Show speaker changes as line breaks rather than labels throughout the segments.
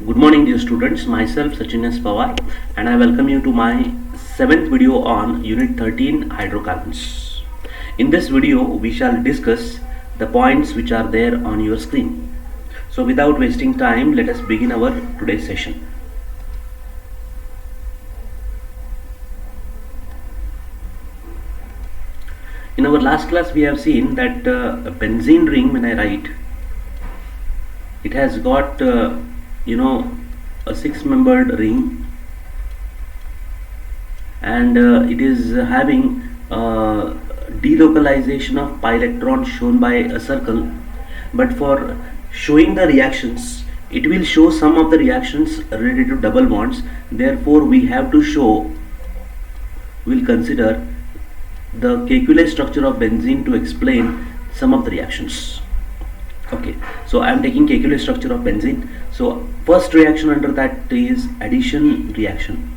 Good morning dear students, myself Sachin S. Pawar and I welcome you to my 7th video on Unit 13 Hydrocarbons. In this video we shall discuss the points which are there on your screen. So without wasting time, let us begin our today's session. In our last class we have seen that a benzene ring, when I write, it has got a 6-membered ring, and it is having delocalization of pi electrons shown by a circle. But for showing the reactions, it will show some of the reactions related to double bonds. Therefore we have to show, we'll consider the Kekulé structure of benzene to explain some of the reactions. Okay, so I am taking Kekulé structure of benzene. So first reaction under that is addition reaction.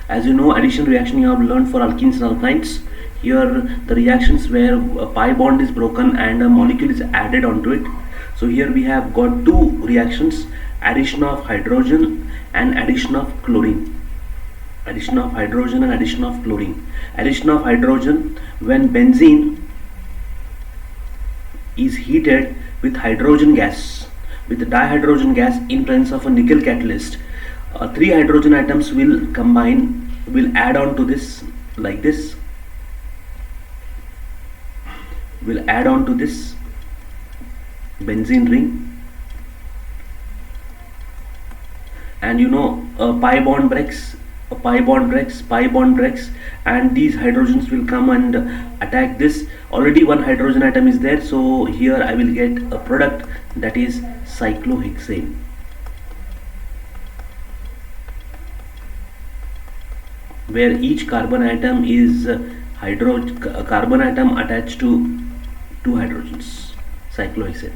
As you know, addition reaction you have learned for alkenes and alkynes. Here the reactions where a pi bond is broken and a molecule is added onto it. So here we have got two reactions: addition of hydrogen and addition of chlorine. Addition of hydrogen and addition of chlorine. Addition of hydrogen, when benzene is heated with hydrogen gas, with dihydrogen gas in presence of a nickel catalyst, 3 hydrogen atoms will combine, will add on to this like this, will add on to this benzene ring, and a pi bond breaks, and these hydrogens will come and attack this. Already one hydrogen atom is there, so here I will get a product that is cyclohexane. Where each carbon atom is carbon atom attached to 2 hydrogens, cyclohexane.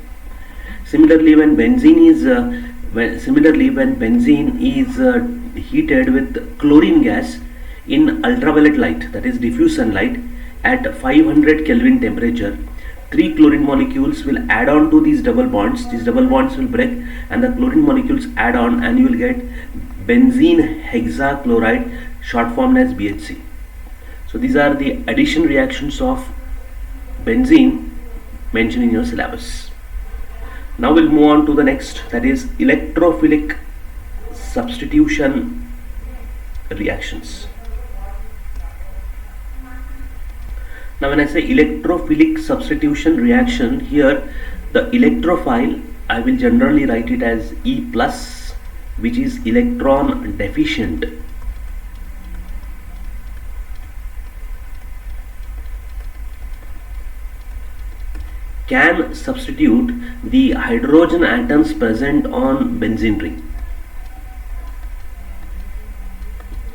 Similarly, when benzene is heated with chlorine gas in ultraviolet light, that is diffuse sunlight, at 500 Kelvin temperature, 3 chlorine molecules will add on to these double bonds. These double bonds will break and the chlorine molecules add on, and you will get benzene hexachloride, short formed as BHC. So these are the addition reactions of benzene mentioned in your syllabus. Now we'll move on to the next, that is electrophilic substitution reactions. Now when I say electrophilic substitution reaction, here the electrophile, I will generally write it as E+, which is electron deficient. Can substitute the hydrogen atoms present on benzene ring.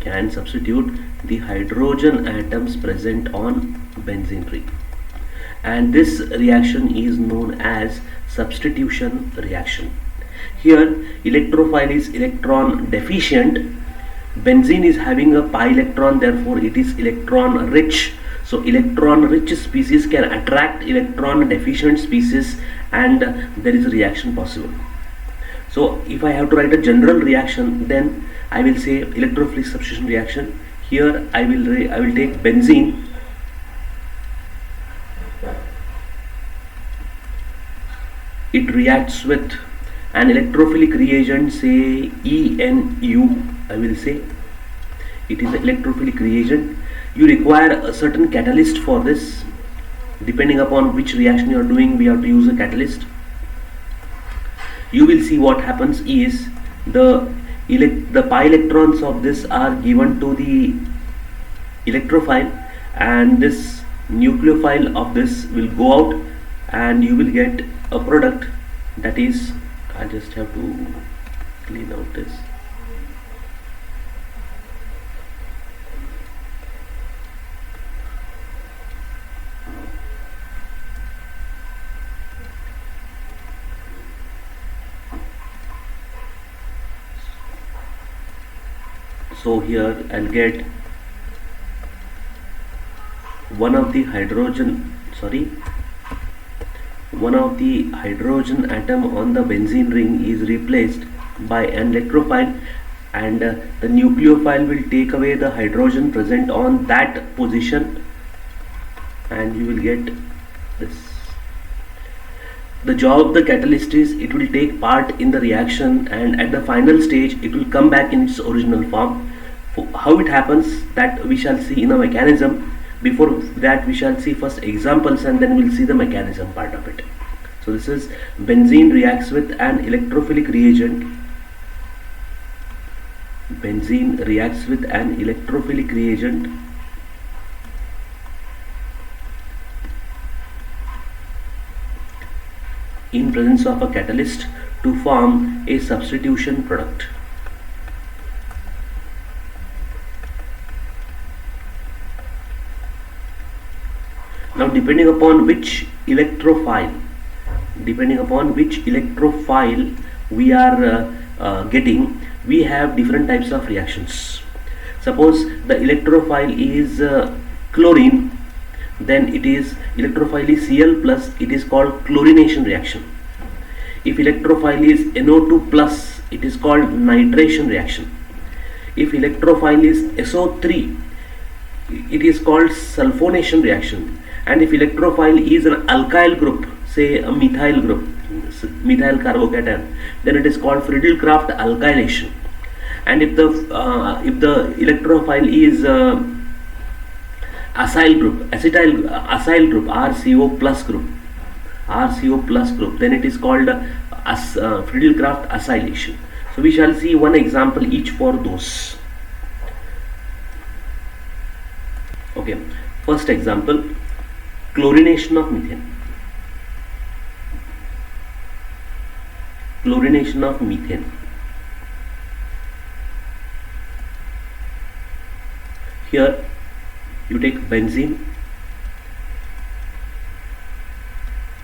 Can substitute the hydrogen atoms present on benzene ring, and this reaction is known as substitution reaction. Here electrophile is electron deficient, benzene is having a pi electron, therefore it is electron rich. So electron rich species can attract electron deficient species, and there is a reaction possible. So if I have to write a general reaction, then I will say electrophilic substitution reaction. Here I will take benzene, it reacts with an electrophilic reagent, say ENU. I will say it is an electrophilic reagent. You require a certain catalyst for this. Depending upon which reaction you are doing, we have to use a catalyst. You will see what happens is the pi electrons of this are given to the electrophile, and this nucleophile of this will go out, and you will get a product that is, I just have to clean out this. So here I'll get one of the hydrogen atom on the benzene ring is replaced by an electrophile, and the nucleophile will take away the hydrogen present on that position, and you will get this. The job of the catalyst is it will take part in the reaction, and at the final stage it will come back in its original form. How it happens, that we shall see in a mechanism. Before that, we shall see first examples, and then we'll see the mechanism part of it. So this is benzene reacts with an electrophilic reagent. Benzene reacts with an electrophilic reagent in presence of a catalyst to form a substitution product. Now, depending upon which electrophile we are getting, we have different types of reactions. Suppose the electrophile is chlorine, then it is electrophile is Cl plus, it is called chlorination reaction. If electrophile is NO2 plus, it is called nitration reaction. If electrophile is SO3, it is called sulfonation reaction. And if electrophile is an alkyl group, say a methyl group, methyl carbocation, then it is called Friedel-Crafts alkylation. And if the electrophile is acyl group, acyl group, RCO plus group, then it is called Friedel-Crafts acylation. So we shall see one example each for those. Okay, first example, chlorination of methane. Chlorination of methane. Here you take benzene.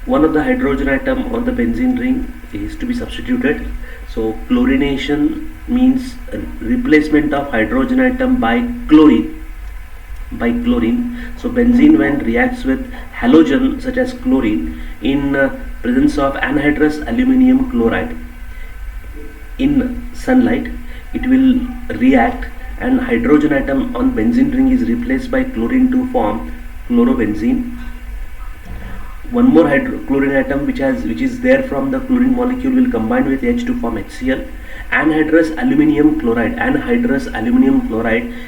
One of the hydrogen atom on the benzene ring is to be substituted. So chlorination means replacement of hydrogen atom by chlorine. So benzene, when reacts with halogen such as chlorine in presence of anhydrous aluminium chloride in sunlight, it will react, and hydrogen atom on benzene ring is replaced by chlorine to form chlorobenzene. One more chlorine atom which is there from the chlorine molecule will combine with H to form HCl. Anhydrous aluminium chloride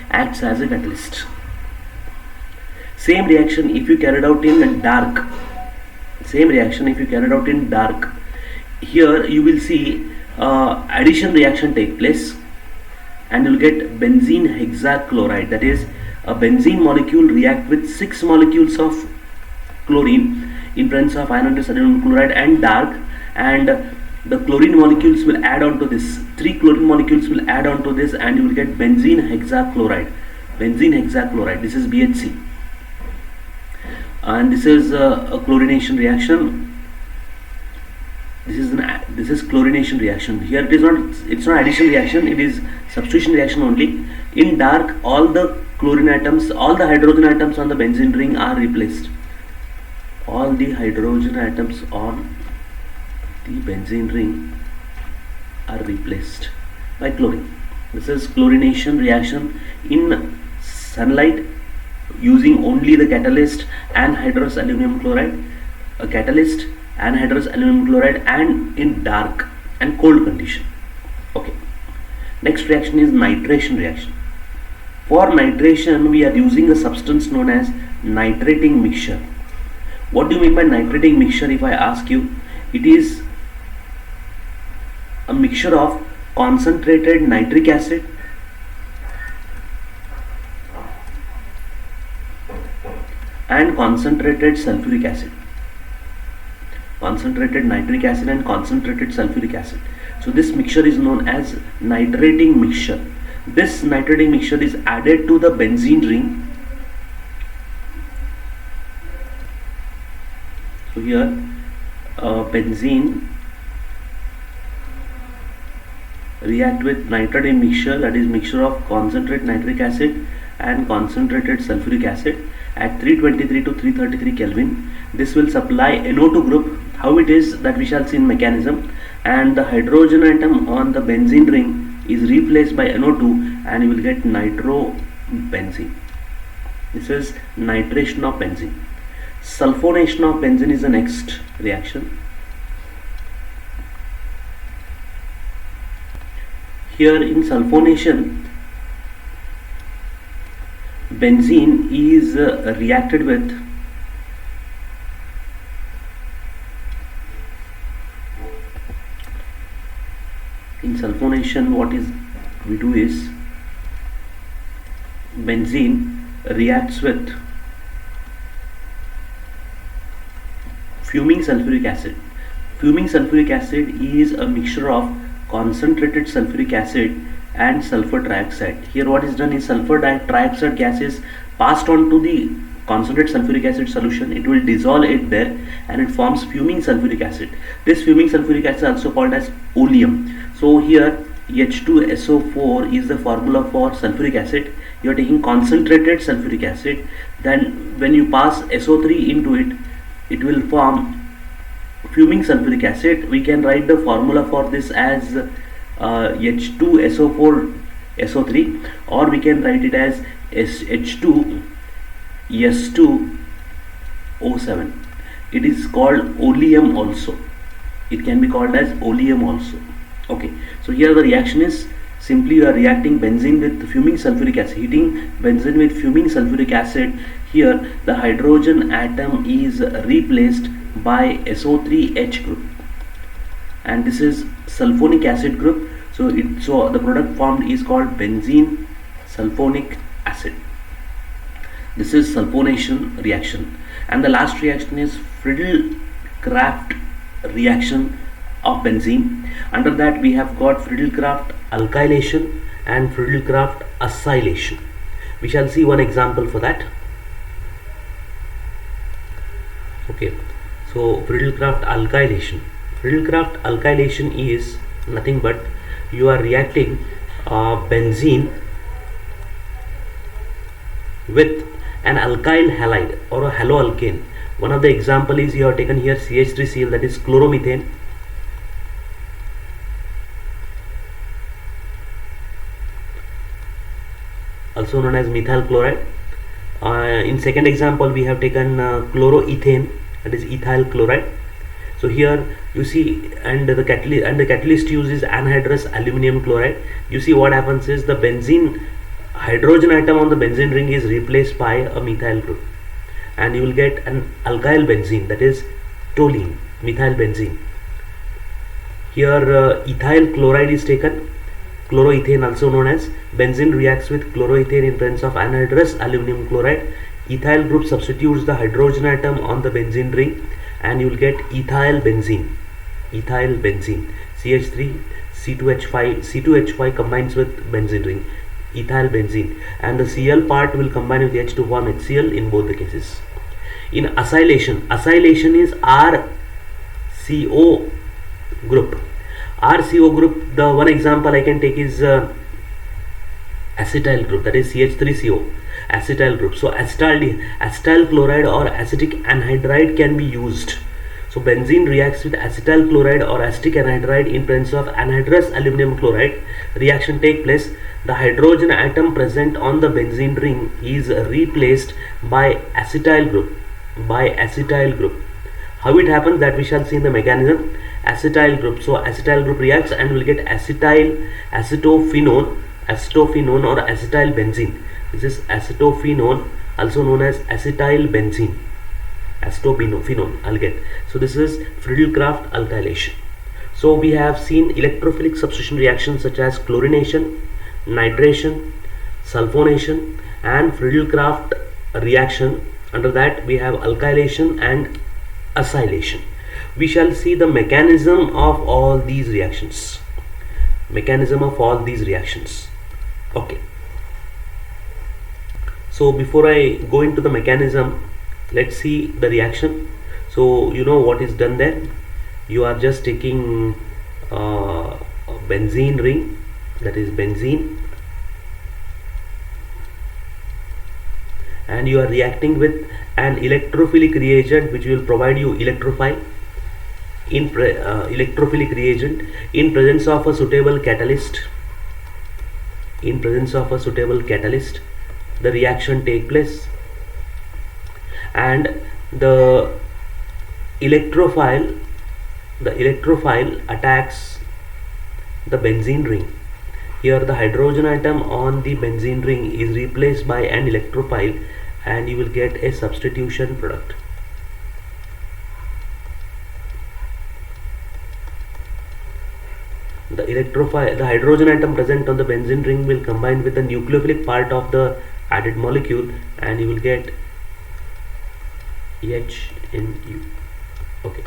acts as a catalyst. Same reaction if you carried out in dark. Here you will see addition reaction take place, and you will get benzene hexachloride. That is, a benzene molecule react with 6 molecules of chlorine in presence of anhydrous aluminium chloride and dark, and the chlorine molecules will add on to this. 3 chlorine molecules will add on to this, and you will get benzene hexachloride. This is BHC. And this is a chlorination reaction. This is chlorination reaction. Here it's not addition reaction, it is substitution reaction only. In dark, all the chlorine atoms, all the hydrogen atoms on the benzene ring are replaced. All the hydrogen atoms on the benzene ring are replaced by chlorine. This is chlorination reaction in sunlight, using only the catalyst anhydrous aluminum chloride, and in dark and cold condition. Okay. Next reaction is nitration reaction. For nitration, we are using a substance known as nitrating mixture. What do you mean by nitrating mixture? If I ask you, it is a mixture of concentrated nitric acid and concentrated sulfuric acid. Concentrated nitric acid and concentrated sulfuric acid. So this mixture is known as nitrating mixture. This nitrating mixture is added to the benzene ring. So here benzene react with nitrating mixture, that is mixture of concentrated nitric acid and concentrated sulfuric acid at 323 to 333 Kelvin. This will supply NO2 group. How it is, that we shall see in mechanism. and the hydrogen atom on the benzene ring is replaced by NO2, and you will get nitrobenzene. This is nitration of benzene. Sulfonation of benzene is the next reaction. Here in sulfonation, benzene is reacted with what is we do is benzene reacts with fuming sulfuric acid. Fuming sulfuric acid is a mixture of concentrated sulfuric acid and sulfur trioxide. Here what is done is sulfur trioxide gas is passed on to the concentrated sulfuric acid solution. It will dissolve it there and it forms fuming sulfuric acid. This fuming sulfuric acid is also called as oleum. So here H2SO4 is the formula for sulfuric acid. You are taking concentrated sulfuric acid, then when you pass SO3 into it, it will form fuming sulfuric acid. We can write the formula for this as H2SO4 SO3, or we can write it as H2S2O7. It is called oleum also. It can be called as oleum also. Okay, so here the reaction is simply you are reacting benzene with fuming sulfuric acid, heating benzene with fuming sulfuric acid. Here the hydrogen atom is replaced by SO3H group, and this is sulfonic acid group. So the product formed is called benzene sulfonic acid. This is sulfonation reaction. And the last reaction is Friedel-Crafts reaction of benzene. Under that we have got Friedel-Crafts alkylation and Friedel-Crafts acylation. We shall see one example for that. Okay, so Friedel-Crafts alkylation. Friedel-Crafts alkylation is nothing but you are reacting benzene with an alkyl halide or a haloalkane. One of the example is you have taken here CH3Cl, that is chloromethane, also known as methyl chloride. In second example we have taken chloroethane, that is ethyl chloride. So here you see, and the catalyst used is anhydrous aluminum chloride. You see what happens is the benzene hydrogen atom on the benzene ring is replaced by a methyl group, and you will get an alkyl benzene, that is toluene, methyl benzene. Here ethyl chloride is taken, chloroethane also known as. Benzene reacts with chloroethane in presence of anhydrous aluminum chloride. Ethyl group substitutes the hydrogen atom on the benzene ring, and you will get ethyl benzene. Ethyl benzene, CH3 C2H5 combines with benzene ring, ethyl benzene, and the Cl part will combine with H to form HCl in both the cases. In acylation is RCO group. RCO group, the one example I can take is acetyl group, that is CH3CO, acetyl group. So acetyl chloride or acetic anhydride can be used. So benzene reacts with acetyl chloride or acetic anhydride in presence of anhydrous aluminum chloride. Reaction take place. The hydrogen atom present on the benzene ring is replaced by acetyl group. How it happens, that we shall see in the mechanism. Acetyl group. So acetyl group reacts and will get acetophenone or acetyl benzene. This is acetophenone, also known as acetyl benzene. Acetophenone I'll get. So this is Friedel-Crafts alkylation. So we have seen electrophilic substitution reactions such as chlorination, nitration, sulfonation, and Friedel-Crafts reaction. Under that we have alkylation and acylation. We shall see the mechanism of all these reactions. Okay. So before I go into the mechanism, let's see the reaction. So you know what is done there. You are just taking a benzene ring, that is benzene, and you are reacting with an electrophilic reagent which will provide you electrophile. electrophilic reagent in presence of a suitable catalyst. In presence of a suitable catalyst, the reaction take place, and the electrophile attacks the benzene ring. Here the hydrogen atom on the benzene ring is replaced by an electrophile, and you will get a substitution product. The hydrogen atom present on the benzene ring will combine with the nucleophilic part of the added molecule, and you will get HNU. Okay.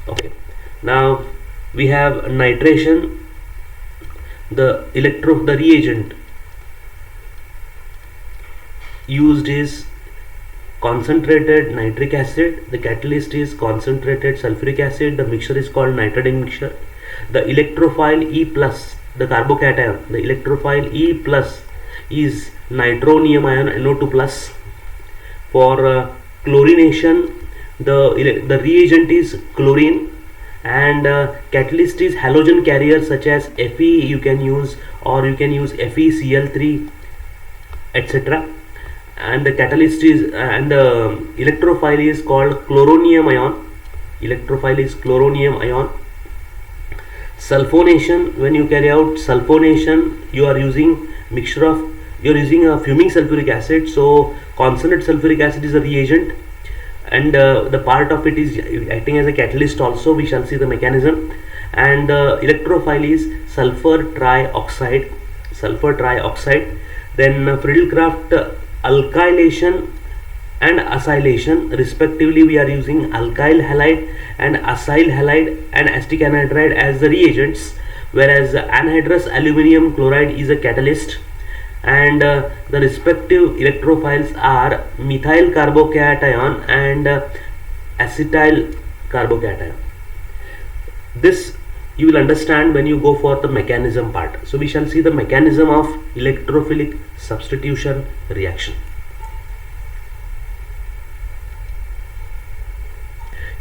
Okay. Now we have nitration. The reagent used is concentrated nitric acid, the catalyst is concentrated sulfuric acid, the mixture is called nitriding mixture. The electrophile E plus, the carbocation, the electrophile E plus is nitronium ion NO2 plus. For chlorination, the reagent is chlorine, and catalyst is halogen carrier such as Fe you can use, or you can use FeCl3, etc. And the catalyst is and the electrophile is called chloronium ion. Electrophile is chloronium ion. Sulfonation, when you carry out sulfonation, you are using a fuming sulfuric acid. So concentrated sulfuric acid is a reagent, and the part of it is acting as a catalyst also. We shall see the mechanism. And the electrophile is sulfur trioxide. Then Friedel-Crafts alkylation and acylation respectively. We are using alkyl halide and acyl halide and acetic anhydride as the reagents, whereas anhydrous aluminum chloride is a catalyst. And the respective electrophiles are methyl carbocation and acetyl carbocation. This you will understand when you go for the mechanism part. So we shall see the mechanism of electrophilic substitution reaction.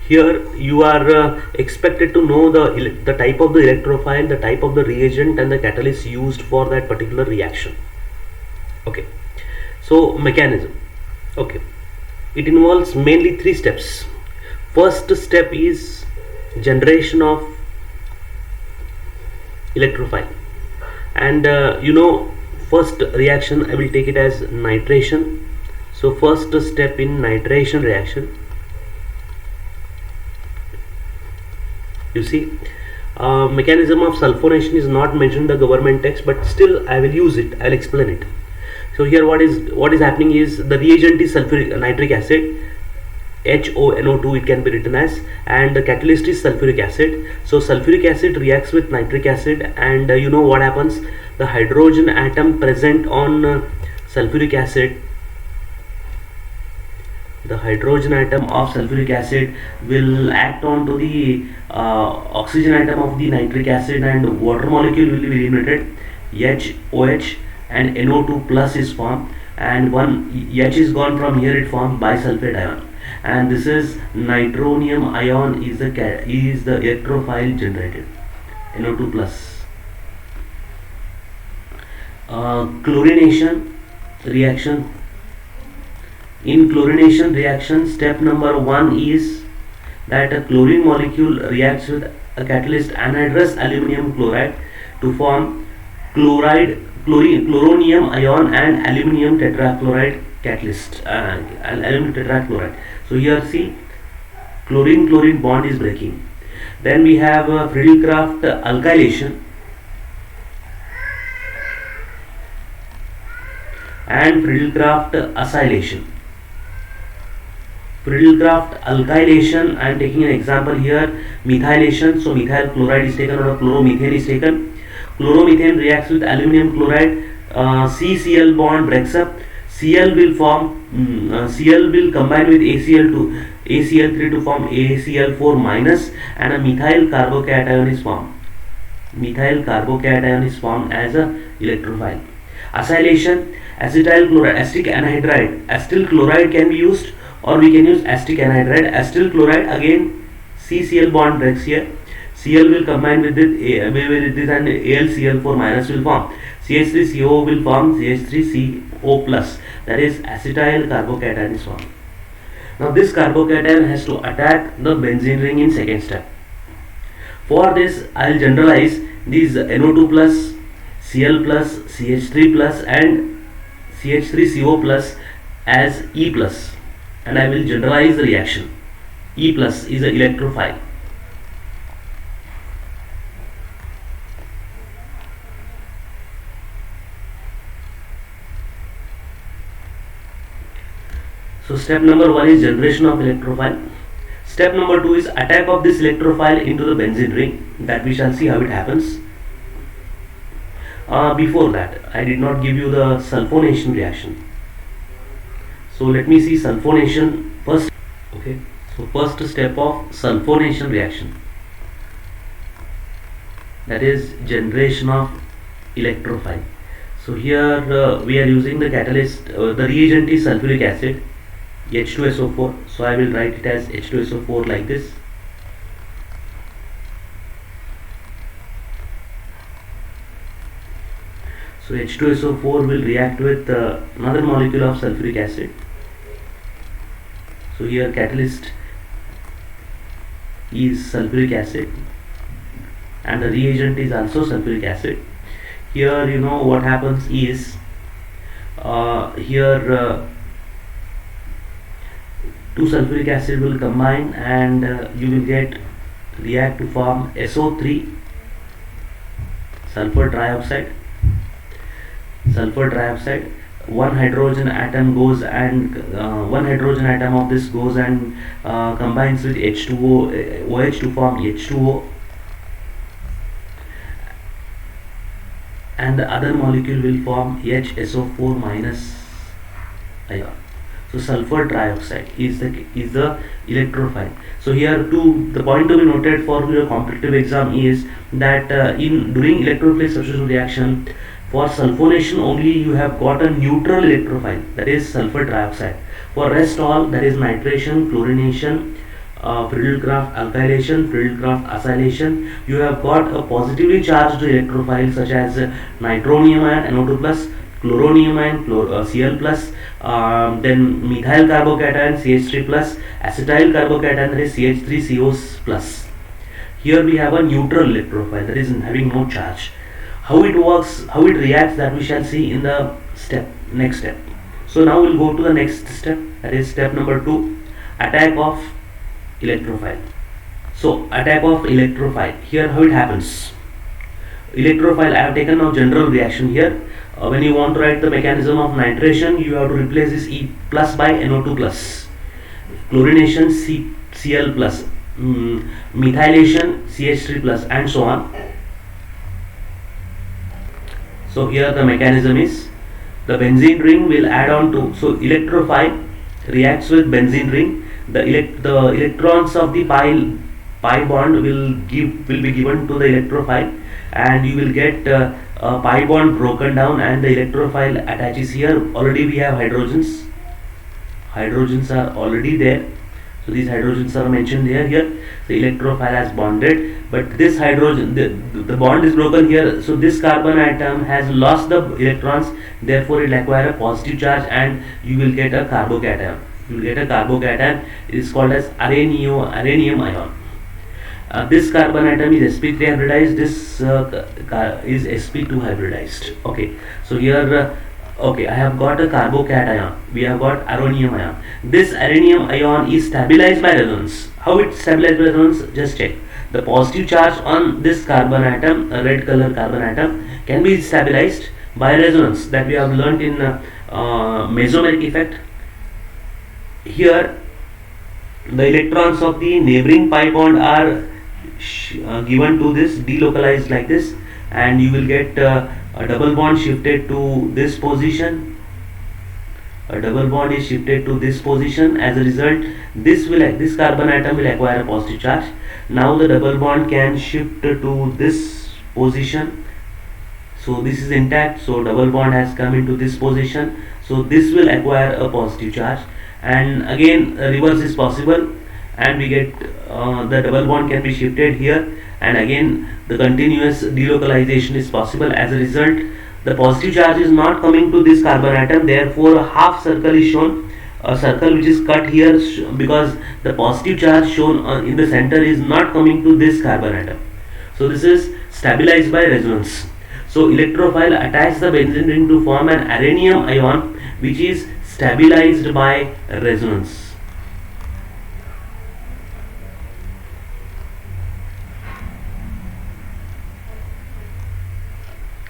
Here you are expected to know the type of the electrophile, the type of the reagent, and the catalyst used for that particular reaction. Okay, so mechanism. Okay, it involves mainly 3 steps. First step is generation of electrophile, and first reaction I will take it as nitration. So first step in nitration reaction, you see, mechanism of sulfonation is not mentioned in the government text, but still I will use it, I will explain it. So here what is happening is the reagent is nitric acid, HONO2 it can be written as, and the catalyst is sulfuric acid. So sulfuric acid reacts with nitric acid, and you know what happens, the hydrogen atom present on sulfuric acid, the hydrogen atom of sulfuric acid will act on to the oxygen atom of the nitric acid, and water molecule will be eliminated. HOH and NO2 plus is formed, and one H is gone from here, it forms bisulfate ion, and this is nitronium ion is the electrophile generated, NO2 plus. Chlorination reaction. In chlorination reaction, step number 1 is that a chlorine molecule reacts with a catalyst anhydrous aluminum chloride to form chloronium ion and aluminum tetrachloride catalyst, aluminum tetrachloride. So here see, chlorine bond is breaking. Then we have Friedel-Crafts alkylation and Friedel-Crafts acylation. Friedel-Crafts alkylation, I am taking an example here, methylation. So methyl chloride is taken or chloromethane is taken. Chloromethane reacts with aluminum chloride, CCl bond breaks up, Cl will combine with ACl to ACl3 to form ACl4 minus, and a methyl carbocation is formed. Methyl carbocation is formed as a electrophile. Acylation, acetyl chloride, acetic anhydride, acetyl chloride can be used, or we can use acetic anhydride. Acetyl chloride, again CCl bond breaks here, Cl will combine with this and AlCl4 minus will form. CH3CO will form CH3CO plus, that is acetyl carbocation is formed. Now this carbocation has to attack the benzene ring in second step. For this I will generalize these NO2 plus, Cl plus, CH3 plus and CH3CO plus as E plus, and I will generalize the reaction. E plus is an electrophile. So step number 1 is generation of electrophile. Step number 2 is attack of this electrophile into the benzene ring, that we shall see how it happens. Before that, I did not give you the sulfonation reaction. So let me see sulfonation first. Okay, so first step of sulfonation reaction, that is generation of electrophile. So here we are using the catalyst, the reagent is sulfuric acid, H2SO4. So I will write it as H2SO4 like this. So H2SO4 will react with another molecule of sulfuric acid. So here catalyst is sulfuric acid and the reagent is also sulfuric acid. Here you know what happens is here two sulfuric acid will combine and you will get react to form SO3, sulfur trioxide. One hydrogen atom goes and one hydrogen atom of this goes and combines with H2O, OH to form H2O, and the other molecule will form HSO4 minus ion. So sulfur trioxide is the electrophile. So here the point to be noted for your competitive exam is that during electrophilic substitution reaction, for sulfonation only you have got a neutral electrophile, that is sulfur trioxide. For rest all, that is nitration, chlorination, Friedel-Crafts alkylation, Friedel-Crafts acylation, you have got a positively charged electrophile such as nitronium ion NO2 plus, chloronium ion Cl plus, then methyl carbocation CH3 plus, acetyl carbocation, that is CH3CO plus. Here we have a neutral electrophile, that is having no charge. How it works, how it reacts, that we shall see in the next step. So now we'll go to the next step, that is step number 2, attack of electrophile. So attack of electrophile, here how it happens. Electrophile, I have taken now general reaction here. When you want to write the mechanism of nitration, you have to replace this E plus by NO2 plus, chlorination Cl plus, methylation CH3 plus, and so on. So here the mechanism is, the benzene ring will add on to, so electrophile reacts with benzene ring, the electrons of the pi bond will be given to the electrophile, and you will get a pi bond broken down and the electrophile attaches here. Already we have hydrogens are already there, so these hydrogens are mentioned here. The electrophile has bonded, but this hydrogen, the bond is broken here, so this carbon atom has lost the electrons, therefore it will acquire a positive charge and you will get a carbocation. It is called as aranium ion. This carbon atom is sp3 hybridized, this is sp2 hybridized. Okay, so here okay, I have got a carbocation, we have got aranium ion. This aranium ion is stabilized by resonance. How it stabilized by resonance? Just check. The positive charge on this carbon atom, a red color carbon atom, can be stabilized by resonance, that we have learnt in mesomeric effect. Here the electrons of the neighboring pi bond are given to this, delocalized like this, and you will get a double bond shifted to this position, a double bond is shifted to this position. As a result, this carbon atom will acquire a positive charge. Now the double bond can shift to this position. So this is intact, so double bond has come into this position, so this will acquire a positive charge, and again reverse is possible, and we get the double bond can be shifted here, and again the continuous delocalization is possible. As a result, the positive charge is not coming to this carbon atom, therefore a half circle is shown, a circle which is cut here because the positive charge shown in the center is not coming to this carbon atom. So this is stabilized by resonance. So electrophile attach the benzene ring to form an arrhenium ion which is stabilized by resonance.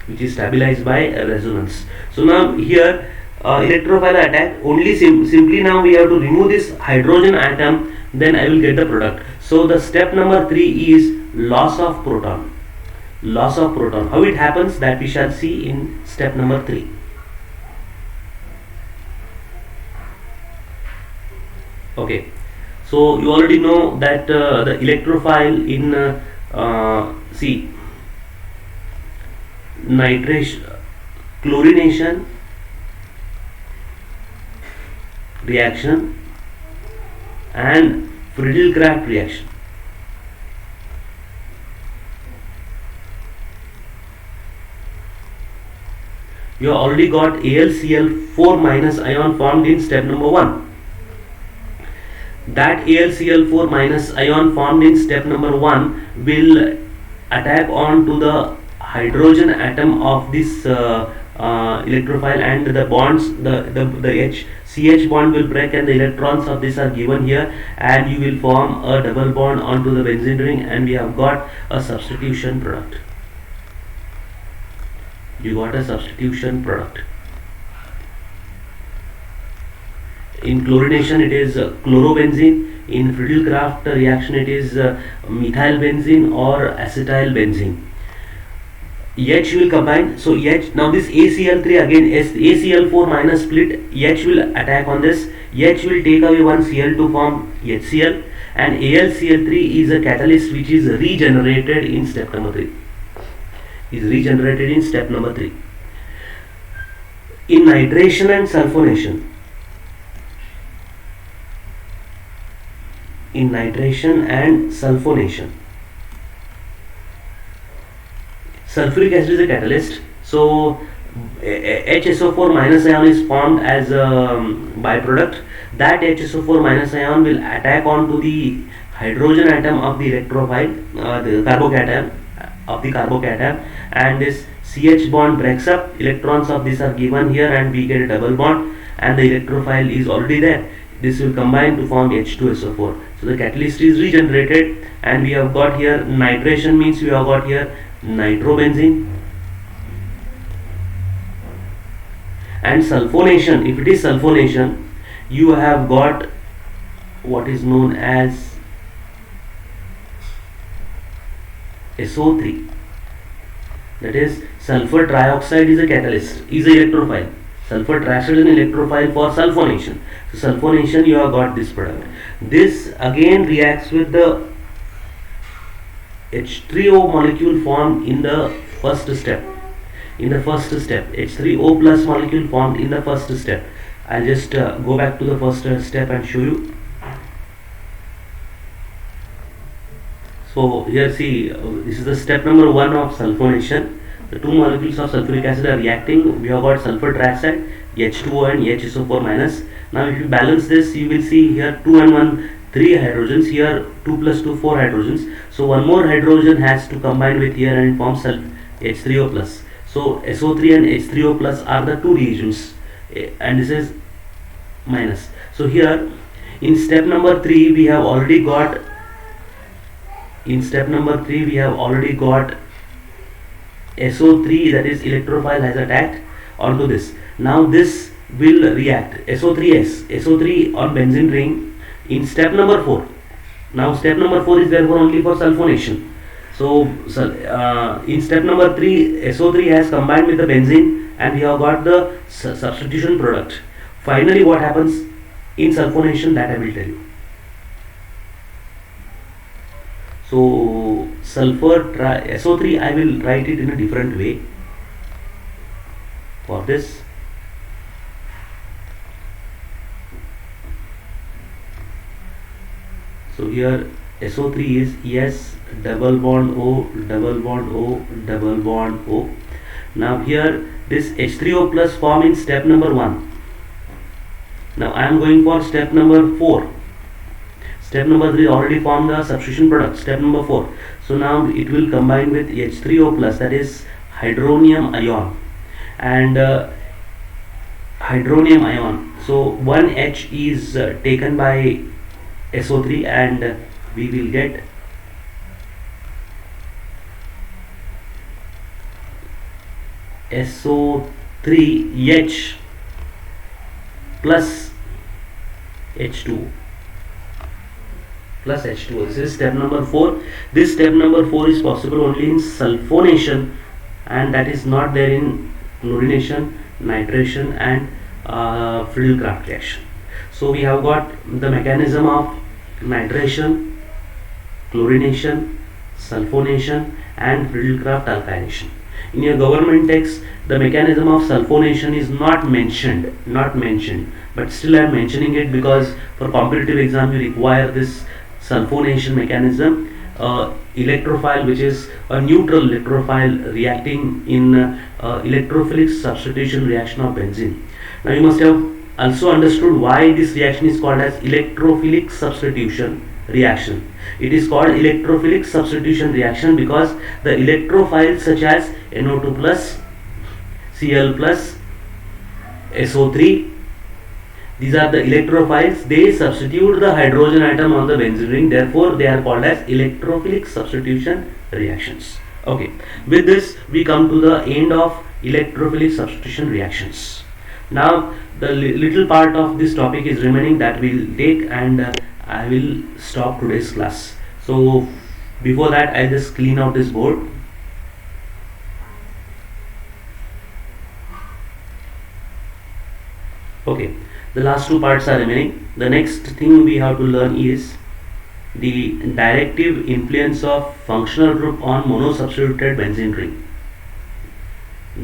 Which is stabilized by resonance. So now here electrophile attack only simply now we have to remove this hydrogen atom, then I will get the product. So the step number 3 is loss of proton. Loss of proton. How it happens, that we shall see in step number 3. Okay, so you already know that the electrophile in see nitration, chlorination reaction and Friedel-Crafts reaction. You have already got AlCl4 minus ion formed in step number 1. That AlCl4 minus ion formed in step number 1 will attack on to the hydrogen atom of this electrophile, and the bonds, the CH bond will break and the electrons of this are given here, and you will form a double bond onto the benzene ring, and we have got a substitution product. You got a substitution product. In chlorination it is chlorobenzene. In Friedel-Crafts reaction it is methylbenzene or acetylbenzene. H will combine, so H, now this ACl3 again, ACl4 minus split, H will attack on this, H will take away one Cl to form HCl, and AlCl3 is a catalyst which is regenerated in step number 3. In nitration and sulfonation. In nitration and sulfonation, sulfuric acid is a catalyst, so HSO4 minus ion is formed as a byproduct. That HSO4 minus ion will attack onto the hydrogen atom of the electrophile, the carbocation of the carbocation, and this CH bond breaks up, electrons of this are given here, and we get a double bond, and the electrophile is already there. This will combine to form H2SO4. So the catalyst is regenerated, and we have got here nitration, means we have got here nitrobenzene, and sulfonation. If it is sulfonation, you have got what is known as SO3, that is sulfur trioxide is a catalyst, is a electrophile. Sulfur trioxide is an electrophile for sulfonation. So sulfonation, you have got this product. This again reacts with the H3O molecule formed in the first step. H3O plus molecule formed in the first step. I'll just go back to the first step and show you. So here see, this is the step number 1 of sulfonation. The two molecules of sulfuric acid are reacting. We have got sulfur trioxide, H2O and HSO4 minus. Now if you balance this, you will see here 2 and 1, 3 hydrogens, here 2 plus 2, 4 hydrogens. So one more hydrogen has to combine with here and form H3O plus. So SO3 and H3O plus are the two reagents, and this is minus. So here in step number 3 we have already got SO3, that is electrophile has attacked onto this. Now this will react SO3 on benzene ring in step number 4. Now step number 4 is therefore only for sulfonation. So in step number 3, SO3 has combined with the benzene, and we have got the substitution product. Finally, what happens in sulfonation, that I will tell you. So sulfur SO3, I will write it in a different way. For this, so here SO3 is S double bond O double bond O double bond O. Now here this H3O plus form in step number 1. Now I am going for step number 4. Step number 3 already formed the substitution product. Step number 4. So now it will combine with H3O plus, that is hydronium ion, and hydronium ion. So 1 H is taken by SO3 and we will get SO3H plus H2 plus H2O. This is step number 4. This step number 4 is possible only in sulfonation, and that is not there in chlorination, nitration and Friedel-Crafts reaction. So we have got the mechanism of nitration, chlorination, sulfonation and Friedel-Crafts alkylation. In your government text, the mechanism of sulfonation is not mentioned, but still I am mentioning it because for competitive exam you require this sulfonation mechanism. Electrophile, which is a neutral electrophile reacting in electrophilic substitution reaction of benzene. Now you must have also understood why this reaction is called as electrophilic substitution reaction. It is called electrophilic substitution reaction because the electrophiles such as NO2 plus, Cl plus, SO3, these are the electrophiles. They substitute the hydrogen atom on the benzene ring. Therefore, they are called as electrophilic substitution reactions. Okay. With this, we come to the end of electrophilic substitution reactions. Now, the little part of this topic is remaining that we'll take, and I will stop today's class. So, before that, I'll just clean out this board. Okay. The last two parts are remaining. The next thing we have to learn is the directive influence of functional group on monosubstituted benzene ring.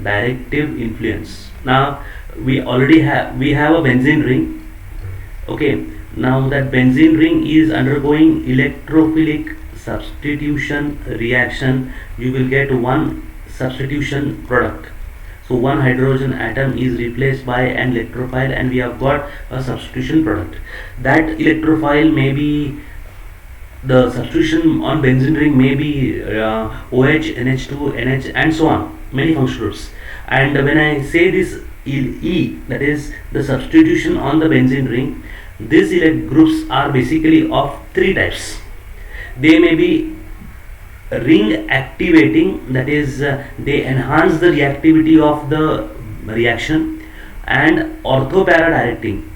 Directive influence. Now we have a benzene ring. Okay. Now that benzene ring is undergoing electrophilic substitution reaction. You will get one substitution product. So one hydrogen atom is replaced by an electrophile and we have got a substitution product. That electrophile may be, the substitution on benzene ring may be OH, NH2, NH and so on, many functional groups. And when I say this E, that is the substitution on the benzene ring, these groups are basically of three types. They may be ring activating, that is they enhance the reactivity of the reaction, and orthopara directing,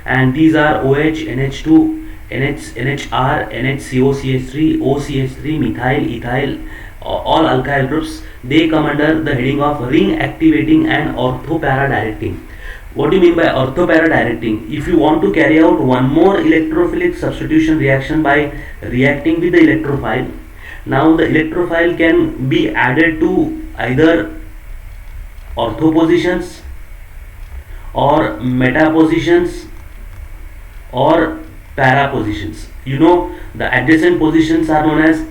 and these are OH, NH2, NHR, NHCOCH3, OCH3, methyl, ethyl, all alkyl groups. They come under the heading of ring activating and orthopara directing. What do you mean by orthopara directing? If you want to carry out one more electrophilic substitution reaction by reacting with the electrophile, now the electrophile can be added to either ortho positions or meta positions or para positions. You know, the adjacent positions are known as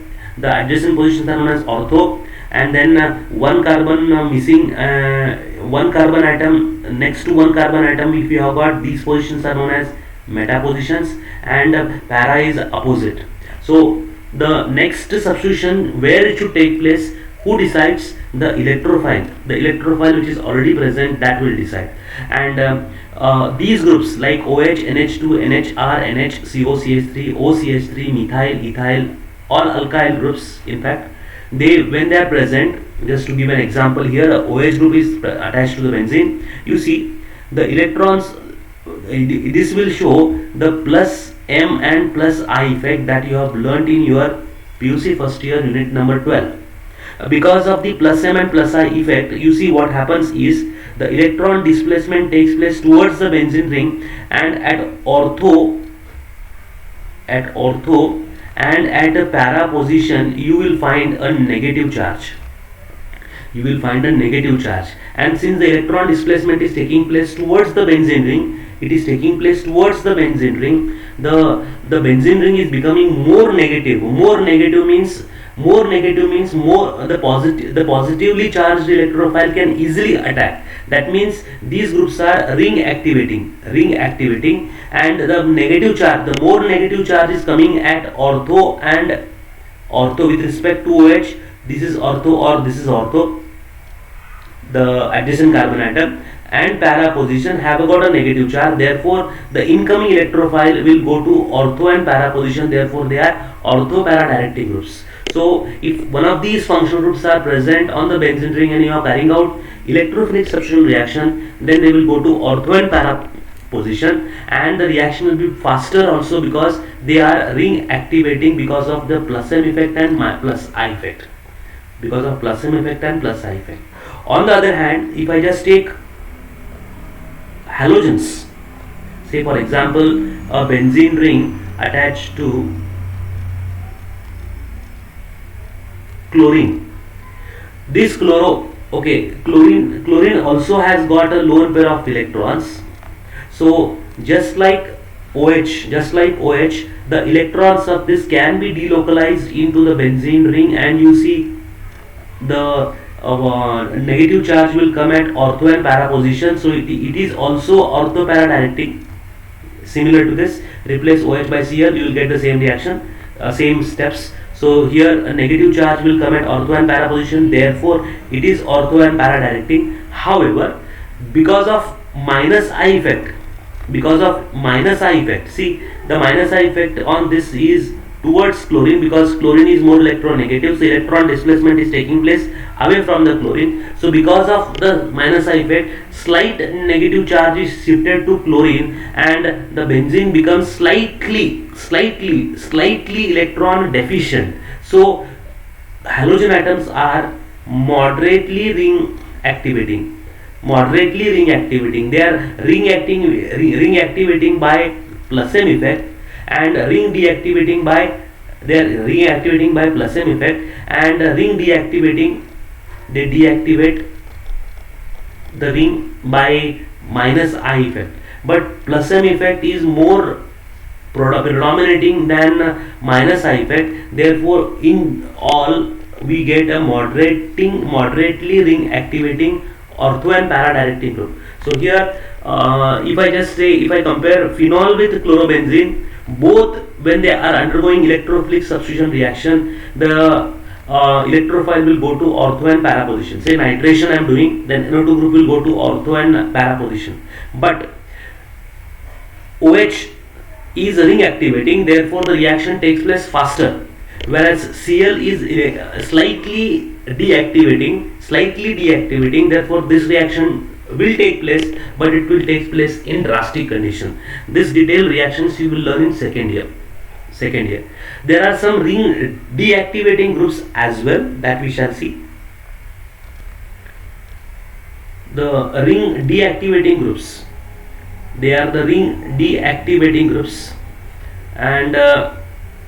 ortho, and then one carbon missing, one carbon atom next to one carbon atom, if you have got, these positions are known as meta positions, and para is opposite. So the next substitution where it should take place, who decides? The electrophile. The electrophile which is already present, that will decide. And these groups like OH, NH2, NHR, NHCOCH3, OCH3, methyl, ethyl, all alkyl groups, in fact, when they are present, just to give an example here, a OH group is attached to the benzene. You see the electrons, this will show the plus M and plus I effect that you have learnt in your PUC first year unit number 12. Because of the plus M and plus I effect, you see what happens is the electron displacement takes place towards the benzene ring, and at ortho and at a para position you will find a negative charge. You will find a negative charge, and since the electron displacement is taking place towards the benzene ring, it is taking place towards the benzene ring, the benzene ring is becoming more negative. More negative means more the positively charged electrophile can easily attack. That means these groups are ring activating, and the negative charge, the more negative charge is coming at ortho, and ortho with respect to OH. This is ortho, or this is ortho, the adjacent carbon atom, and para position have got a negative charge. Therefore the incoming electrophile will go to ortho and para position. Therefore they are ortho para directing groups. So if one of these functional groups are present on the benzene ring and you are carrying out electrophilic substitution reaction, then they will go to ortho and para position, and the reaction will be faster also because they are ring activating because of the plus M effect and plus I effect. Because of plus M effect and plus I effect. On the other hand, if I just take halogens, say for example a benzene ring attached to chlorine, this chlorine also has got a lone pair of electrons. So just like OH, the electrons of this can be delocalized into the benzene ring, and you see the negative charge will come at ortho and para position. So it is also ortho para directing. Similar to this, replace OH by Cl, you will get the same reaction, same steps. So here a negative charge will come at ortho and para position, therefore it is ortho and para directing. However, because of minus I effect, see the minus I effect on this is towards chlorine, because chlorine is more electronegative, so electron displacement is taking place away from the chlorine. So because of the minus I effect, slight negative charge is shifted to chlorine, and the benzene becomes slightly electron deficient. So halogen atoms are moderately ring activating. They are ring activating by plus M effect, and ring deactivating by plus M effect, and ring deactivating, they deactivate the ring by minus I effect. But plus M effect is more predominating than minus I effect. Therefore in all we get a moderately ring activating ortho and para directing group. So here if I compare phenol with chlorobenzene, both when they are undergoing electrophilic substitution reaction, the electrophile will go to ortho and para position. Say nitration I am doing, then NO2 group will go to ortho and para position. But OH is ring activating, therefore the reaction takes place faster, whereas Cl is slightly deactivating, therefore this reaction will take place, but it will take place in drastic condition. This detailed reactions you will learn in second year. There are some ring deactivating groups as well that we shall see. The ring deactivating groups, they are the ring deactivating groups, and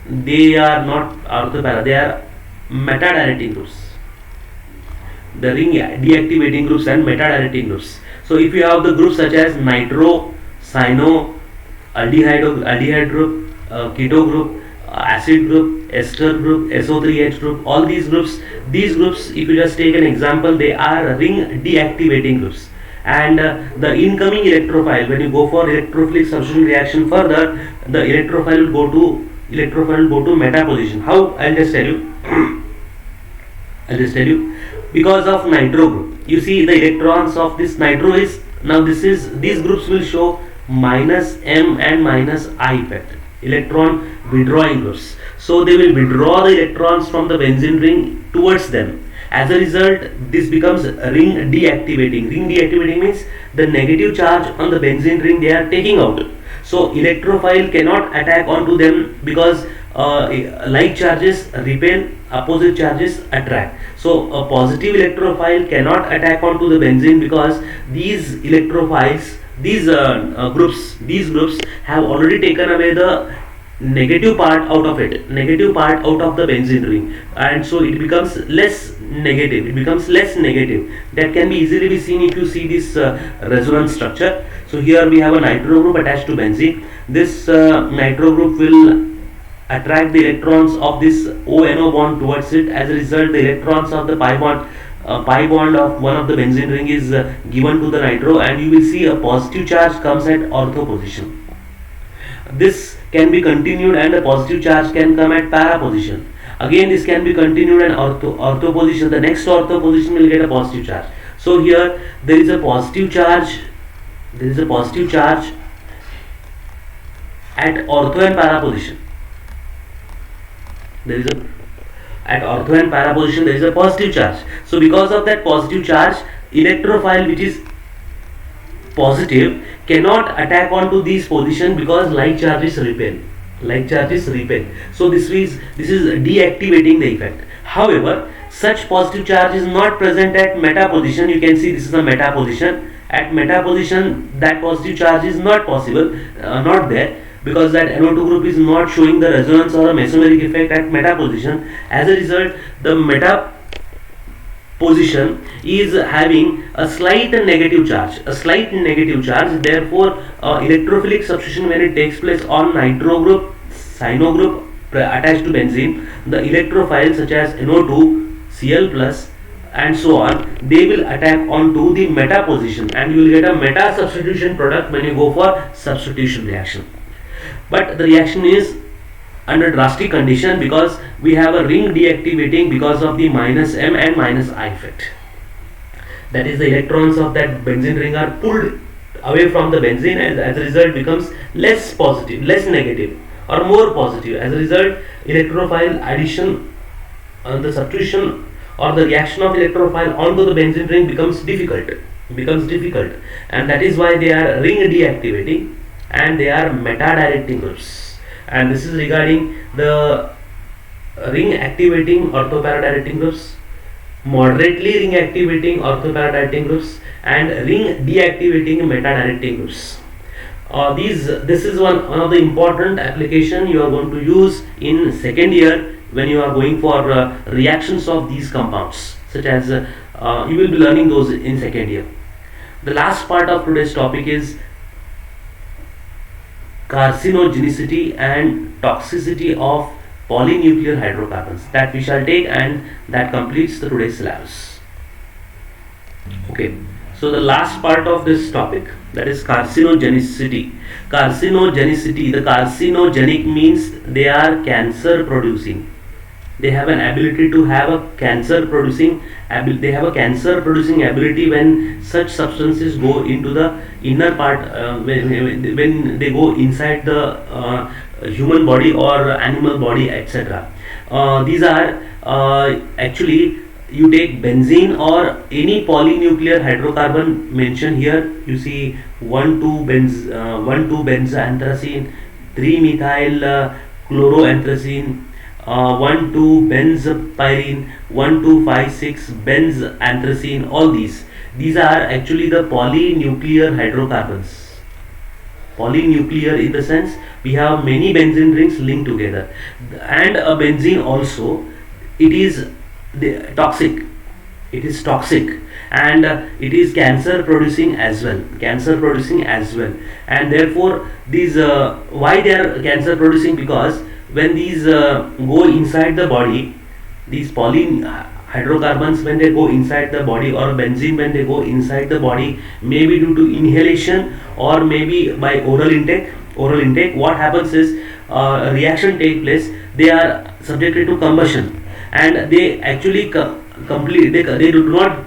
they are not ortho para, they are meta directing groups. The ring deactivating groups and meta directing groups. So if you have the groups such as nitro, cyano, aldehyde group, keto group, acid group, ester group, SO3H group, all these groups, if you just take an example, they are ring deactivating groups. And the incoming electrophile, when you go for electrophilic substitution reaction further, the electrophile will go to meta position. How? I'll just tell you. Because of nitro group, you see the electrons of this nitro is, now these groups will show minus M and minus I effect, electron withdrawing groups. So they will withdraw the electrons from the benzene ring towards them. As a result, this becomes ring deactivating. Ring deactivating means the negative charge on the benzene ring they are taking out. So electrophile cannot attack onto them because like charges repel opposite charges attract. So a positive electrophile cannot attack onto the benzene because these electrophiles, these groups have already taken away the negative part out of it, negative part out of the benzene ring, and so it becomes less negative. It becomes less negative. That can be easily be seen if you see this resonance structure. So here we have a nitro group attached to benzene. This nitro group will attract the electrons of this ONO bond towards it. As a result, the electrons of the pi bond of one of the benzene ring is given to the nitro, and you will see a positive charge comes at ortho position. This can be continued and a positive charge can come at para position. Again, this can be continued and ortho position. The next ortho position will get a positive charge. So here there is a positive charge. There is a positive charge at ortho and para position. There is a at ortho and para position there is a positive charge. So because of that positive charge, electrophile which is positive cannot attack onto these position because like charges repel. Like charges repel. So this is deactivating the effect. However, such positive charge is not present at meta position. You can see this is a meta position. At meta position, that positive charge is not possible, not there, because that NO2 group is not showing the resonance or a mesomeric effect at meta position. As a result, the meta position is having a slight negative charge, therefore electrophilic substitution when it takes place on nitro group, cyano group attached to benzene, the electrophiles such as NO2, Cl plus and so on, they will attack onto the meta position and you will get a meta substitution product when you go for substitution reaction. But the reaction is under drastic condition because we have a ring deactivating because of the minus M and minus I effect. That is, the electrons of that benzene ring are pulled away from the benzene and as a result becomes less positive, less negative or more positive. As a result, electrophile addition, the substitution or the reaction of electrophile onto the benzene ring becomes difficult, and that is why they are ring deactivating and they are meta-directing groups. And this is regarding the ring activating ortho-para-directing groups, moderately ring activating ortho-para-directing groups, and ring deactivating meta-directing groups. This is one of the important application you are going to use in second year when you are going for reactions of these compounds, such as you will be learning those in second year. The last part of today's topic is carcinogenicity and toxicity of polynuclear hydrocarbons, that we shall take, and that completes the today's syllabus. Okay, so the last part of this topic, that is carcinogenicity. The carcinogenic means they are cancer producing. They have an ability to have a cancer producing ability when such substances go into the inner part, when they go inside the human body or animal body, etc. These are actually, you take benzene or any polynuclear hydrocarbon mentioned here. You see 1,2-benzanthracene, 3-methyl chloroanthracene, 1,2-benzpyrene, 1,2,5,6-benzanthracene. All these are actually the polynuclear hydrocarbons. Polynuclear in the sense we have many benzene rings linked together, and a benzene also, it is toxic. It is toxic and it is cancer producing as well. And therefore these why they are cancer producing? Because when these go inside the body, these hydrocarbons, when they go inside the body, or benzene when they go inside the body, maybe due to inhalation or maybe by oral intake, what happens is a reaction take place. They are subjected to combustion and they actually they do not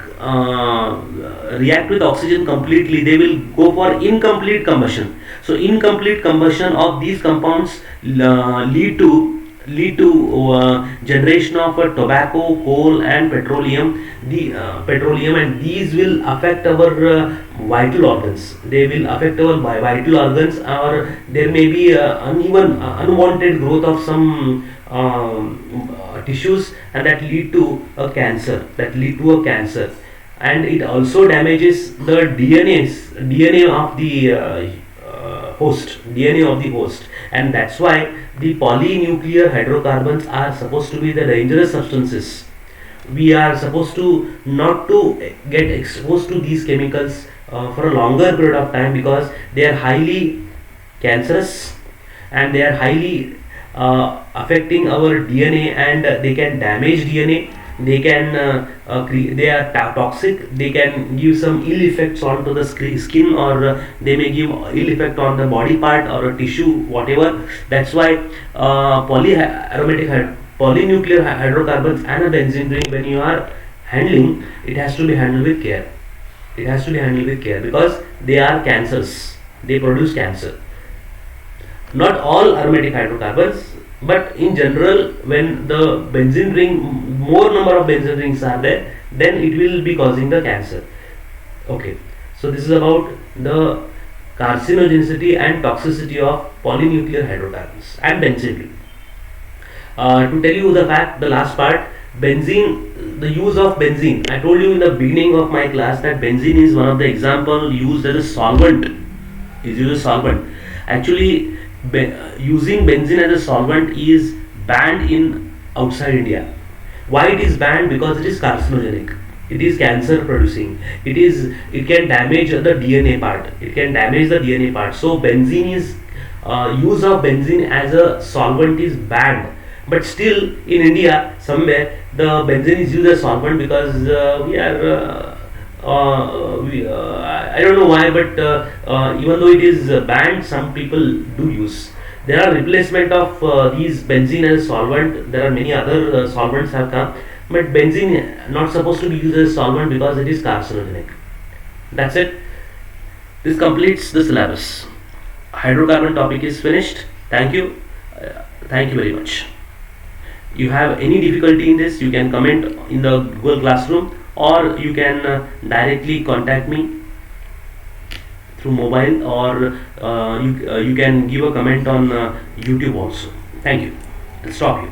react with oxygen completely. They will go for incomplete combustion. So incomplete combustion of these compounds lead to generation of tobacco, coal and petroleum. And these will affect our vital organs. They will affect our vital organs, or there may be unwanted growth of some tissues, and that lead to a cancer. And it also damages the DNA of the host, and that's why the polynuclear hydrocarbons are supposed to be the dangerous substances. We are supposed to not to get exposed to these chemicals for a longer period of time, because they are highly cancerous, and they are highly affecting our DNA, and they can damage DNA. They can they are toxic. They can give some ill effects onto the skin, or they may give ill effect on the body part or a tissue, whatever. That's why polynuclear hydrocarbons and a benzene ring, when you are handling, it has to be handled with care. It has to be handled with care, because they are cancers. They produce cancer. Not all aromatic hydrocarbons, but in general, when the benzene ring, more number of benzene rings are there, then it will be causing the cancer. Okay, so this is about the carcinogenicity and toxicity of polynuclear hydrocarbons and benzene ring. To tell you the fact, the last part, benzene, the use of benzene. I told you in the beginning of my class that benzene is one of the example used as a solvent. Is used as a solvent. Actually, using benzene as a solvent is banned in outside India. Why it is banned? Because it is carcinogenic. It is cancer producing. It can damage the DNA part. It can damage the DNA part. So benzene is use of benzene as a solvent is banned. But still in India somewhere the benzene is used as solvent, because I don't know why, but even though it is banned, some people do use. There are replacement of these benzene as solvent. There are many other solvents have come, but benzene not supposed to be used as solvent because it is carcinogenic. That's it. This completes the syllabus. Hydrocarbon topic is finished. Thank you. Thank you very much. You have any difficulty in this, you can comment in the Google Classroom, or you can directly contact me through mobile, or you can give a comment on YouTube also. Thank you. I'll stop here.